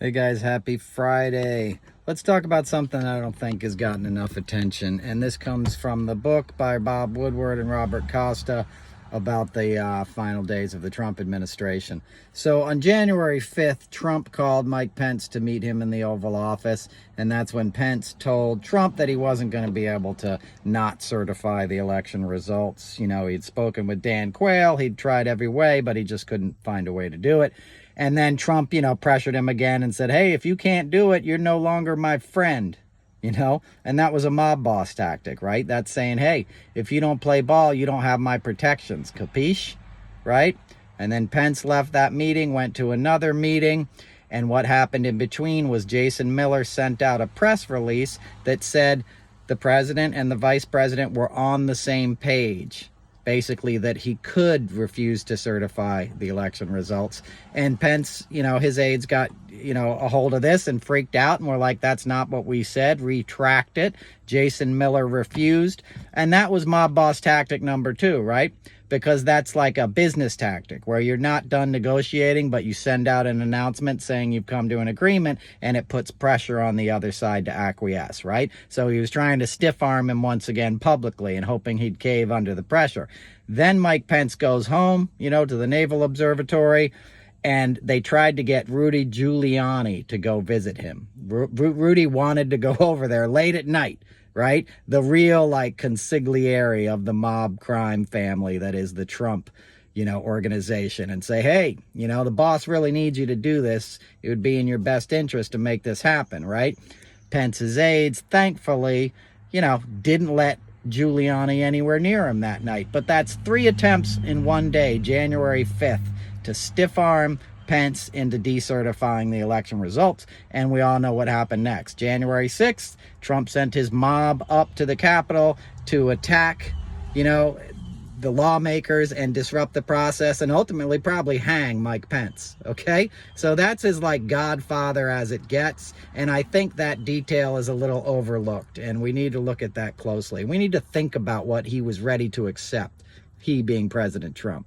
Hey guys, happy Friday. Let's talk about something I don't think has gotten enough attention. And this comes from the book by Bob Woodward and Robert Costa about the final days of the Trump administration. So on January 5th, Trump called Mike Pence to meet him in the Oval Office. And that's when Pence told Trump that he wasn't going to be able to not certify the election results. You know, he'd spoken with Dan Quayle. He'd tried every way, but he just couldn't find a way to do it. And then Trump, pressured him again and said, hey, if you can't do it, you're no longer my friend, And that was a mob boss tactic, right? That's saying, hey, if you don't play ball, you don't have my protections, capiche, right? And then Pence left that meeting, went to another meeting. And what happened in between was Jason Miller sent out a press release that said the president and the vice president were on the same page. Basically that he could refuse to certify the election results. And Pence, his aides got, a hold of this and freaked out and were like, that's not what we said, retract it. Jason Miller refused. And that was mob boss tactic number 2, right? Because that's like a business tactic where you're not done negotiating, but you send out an announcement saying you've come to an agreement and it puts pressure on the other side to acquiesce, right? So he was trying to stiff arm him once again publicly and hoping he'd cave under the pressure. Then Mike Pence goes home, to the Naval Observatory, and they tried to get Rudy Giuliani to go visit him. Rudy wanted to go over there late at night, right? The real consigliere of the mob crime family that is the Trump, organization, and say, hey, the boss really needs you to do this. It would be in your best interest to make this happen, right? Pence's aides, thankfully, didn't let Giuliani anywhere near him that night. But that's 3 attempts in one day, January 5th, to stiff arm Pence into decertifying the election results. And we all know what happened next. January 6th, Trump sent his mob up to the Capitol to attack, the lawmakers and disrupt the process and ultimately probably hang Mike Pence. Okay? So that's as godfather as it gets. And I think that detail is a little overlooked. And we need to look at that closely. We need to think about what he was ready to accept, he being President Trump.